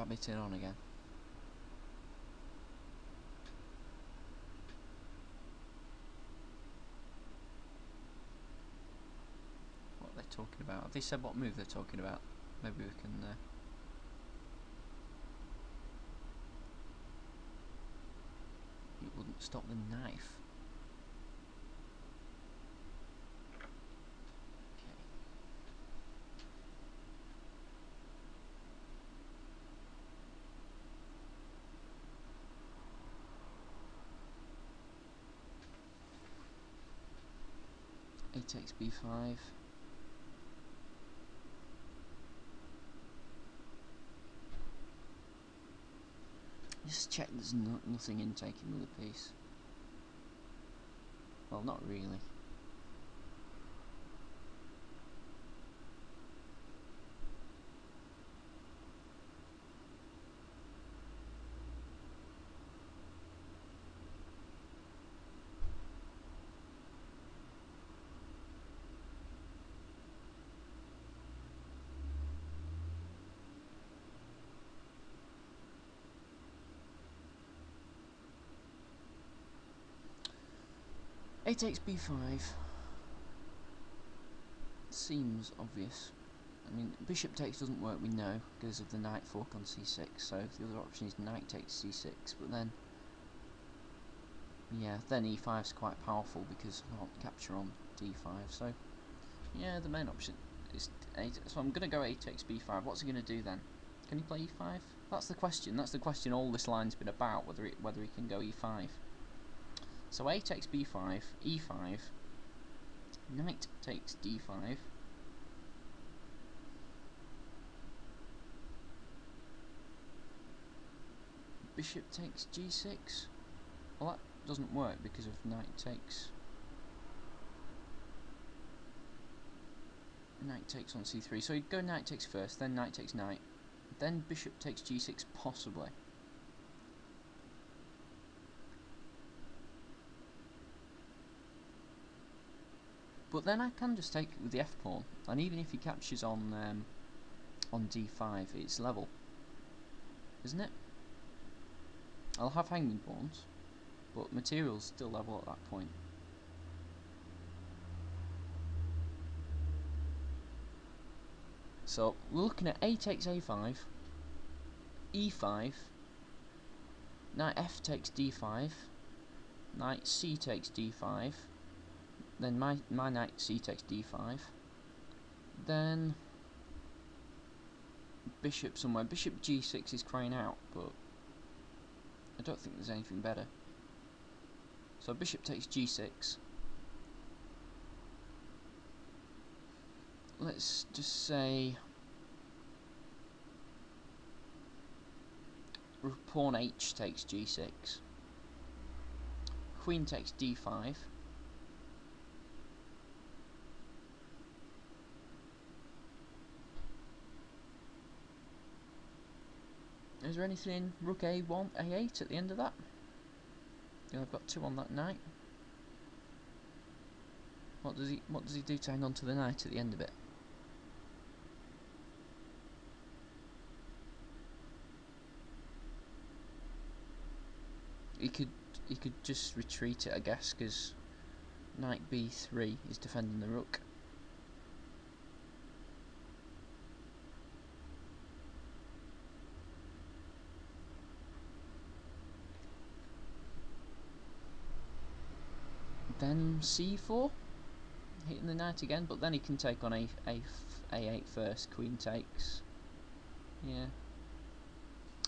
that bit in on again. What are they talking about? Have they said what move they're talking about? Maybe we can... It wouldn't stop the knife. A takes b5. Just check there's nothing in taking with a piece. Well, not really. A takes b5 seems obvious. I mean, bishop takes doesn't work, we know, because of the knight fork on c6, so the other option is knight takes c6, but then, yeah, then e5 is quite powerful because I can't capture on d5, so, yeah, the main option is a, so I'm going to go a takes b5. What's he going to do then? Can he play e5? That's the question all this line's been about, whether he can go e5. So a takes b5, e5, knight takes d5, bishop takes g6. Well, that doesn't work because of knight takes on c3. So he'd go knight takes first, then knight takes knight, then bishop takes g6 possibly. But then I can just take it with the f pawn, and even if he captures on d5, it's level, isn't it? I'll have hanging pawns, but material's still level at that point. So we're looking at a takes a5, e5, knight f takes d5, knight c takes d5, then my knight c takes d5, then bishop somewhere. Bishop g6 is crying out, but I don't think there's anything better. So bishop takes g6. Let's just say pawn h takes g6. Queen takes d5. Is there anything rook a1, a8 at the end of that? Yeah, I've got 2 on that knight. What does he do to hang on to the knight at the end of it? He could just retreat it, I guess, because knight b3 is defending the rook. Then c4, hitting the knight again, but then he can take on a8 first. Queen takes. Yeah.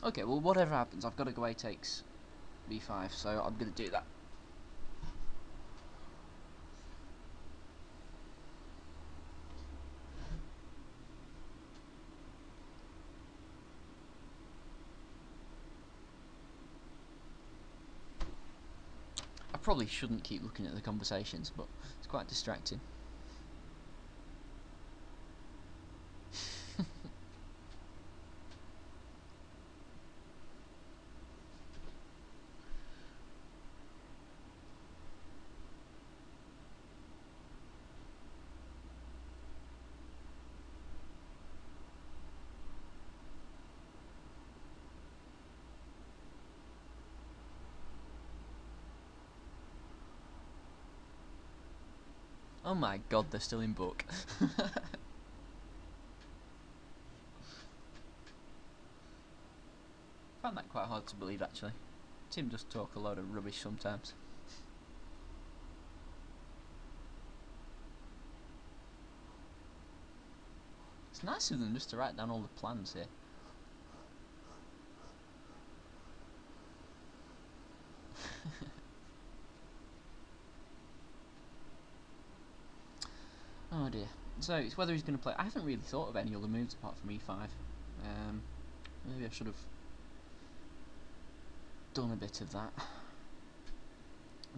Okay, well, whatever happens, I've got to go a takes b5, so I'm going to do that. I probably shouldn't keep looking at the conversations, but it's quite distracting. Oh my god, they're still in book. I find that quite hard to believe, actually. Tim does talk a load of rubbish sometimes. It's nice of them just to write down all the plans here. Oh dear. So it's whether he's going to play. I haven't really thought of any other moves apart from e5. Maybe I should have done a bit of that.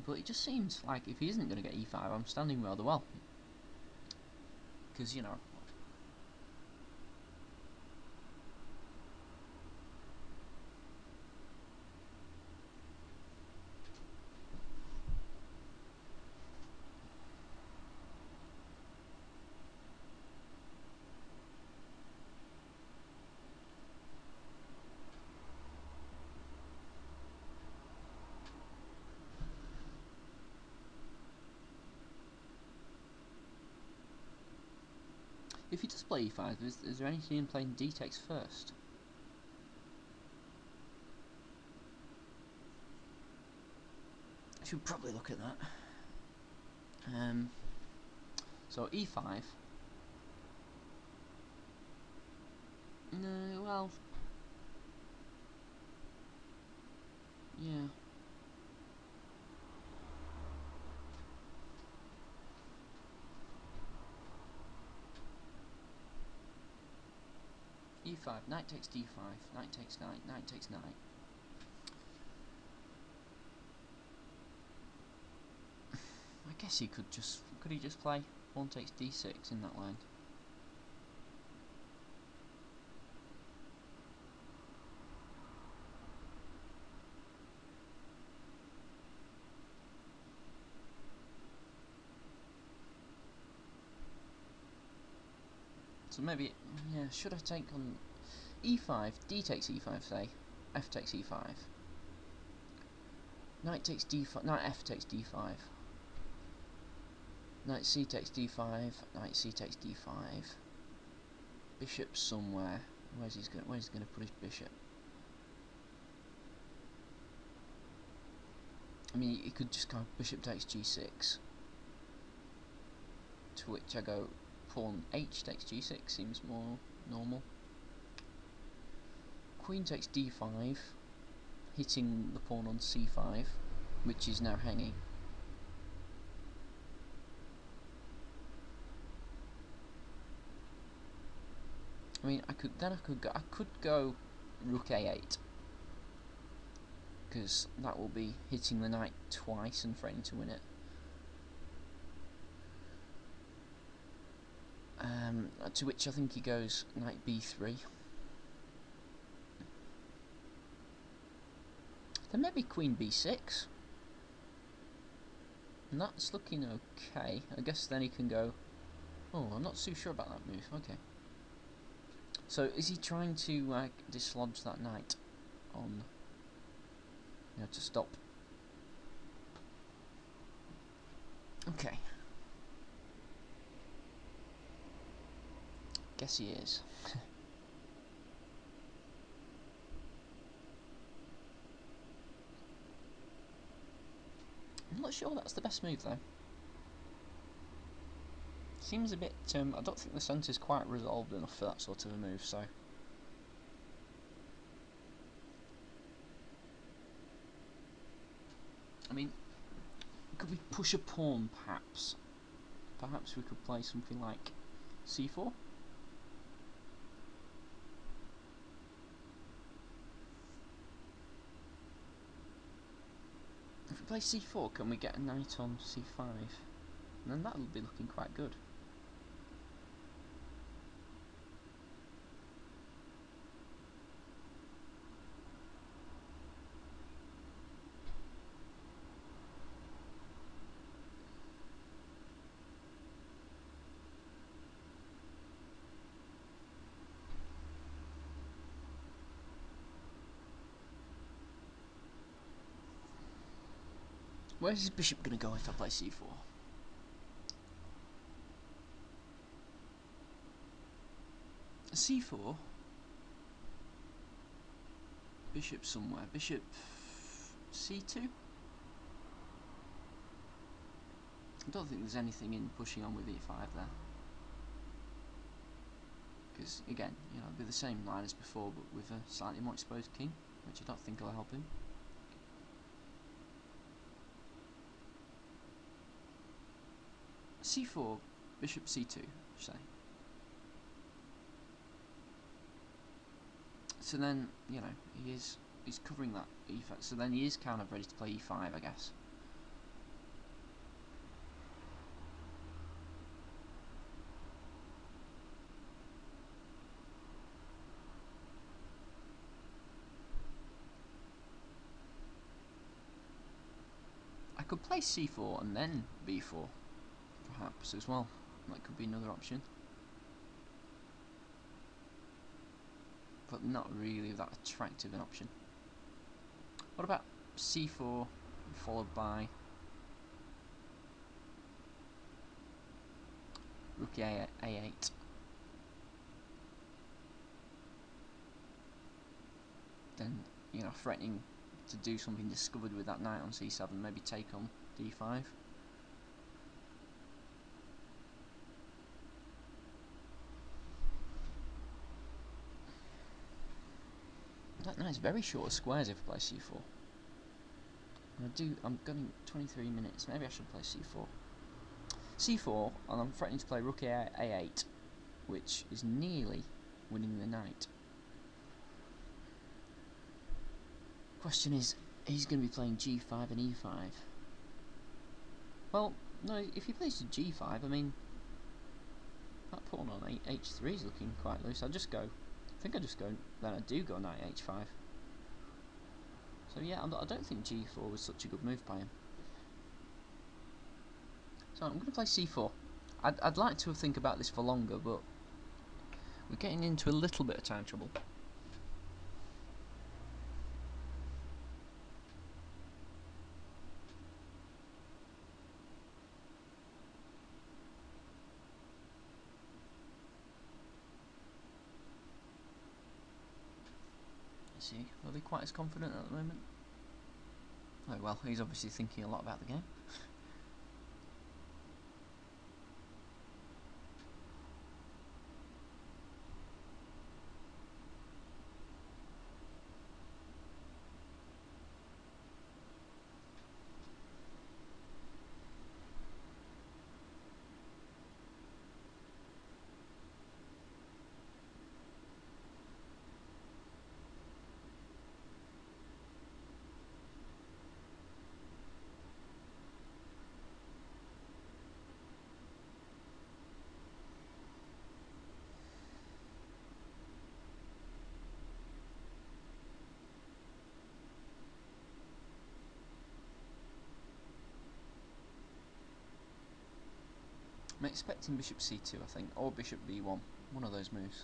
But it just seems like if he isn't going to get e5, I'm standing rather well. Because, you know. If he does play e5, is there anything in playing d takes first? I should probably look at that. So e5. No, well, yeah. e5, knight takes d5, knight takes knight, knight takes knight. I guess he could he just play pawn takes d6 in that line? So maybe, yeah, should I take on e5, d takes e5 say, f takes e5, knight takes d5, knight f takes d5, knight c takes d5, knight c takes d5, bishop somewhere. Where's he going to put his bishop? I mean, he could just go bishop takes g6, to which I go pawn h takes g6, seems more normal. Queen takes d5, hitting the pawn on c5, which is now hanging. I mean, I could go rook a8, because that will be hitting the knight twice and threatening to win it. To which I think he goes knight b3. Then maybe queen b6. And that's looking okay. I guess then he can go... Oh, I'm not too sure about that move. Okay. So is he trying to dislodge that knight on... You know, to stop? Okay. Guess he is. I'm not sure that's the best move though. Seems a bit, I don't think the centre's quite resolved enough for that sort of a move, so... I mean, could we push a pawn perhaps? Perhaps we could play something like c4? If we play c4, can we get a knight on c5? And then that'll be looking quite good. Where's his bishop going to go if I play c4? c4. Bishop somewhere. Bishop c2. I don't think there's anything in pushing on with e5 there. Because, again, you know, it'll be the same line as before, but with a slightly more exposed king, which I don't think will help him. c4, bishop c2, say. So then, you know, he's covering that e5, so then he is kind of ready to play e5, I guess. I could play c4 and then b4, perhaps, as well. That could be another option. But not really that attractive an option. What about c4 followed by rook a8? Then, you know, threatening to do something discovered with that knight on c7, maybe take on d5. That knight's very short of squares if I play c4. I'm getting 23 minutes, maybe I should play c4. c4, and I'm threatening to play rook a8, which is nearly winning the knight. Question is, he's going to be playing g5 and e5. Well, no, if he plays to g5, I mean, that pawn on h3 is looking quite loose. I think I just go, then I do go knight h5. So yeah, I don't think g4 was such a good move by him. So I'm going to play c4. I'd like to think about this for longer, but we're getting into a little bit of time trouble. Is he really quite as confident at the moment? Oh well, he's obviously thinking a lot about the game. I'm expecting bishop c2, I think, or bishop b1, one of those moves.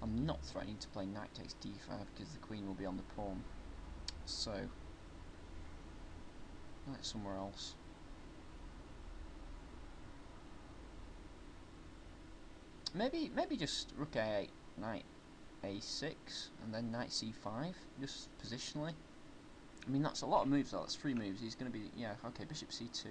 I'm not threatening to play knight takes d5 because the queen will be on the pawn. So, knight somewhere else. Maybe just rook a8, knight a6, and then knight c5, just positionally. I mean, that's a lot of moves, though. That's 3 moves. He's going to be, yeah, okay, bishop c2.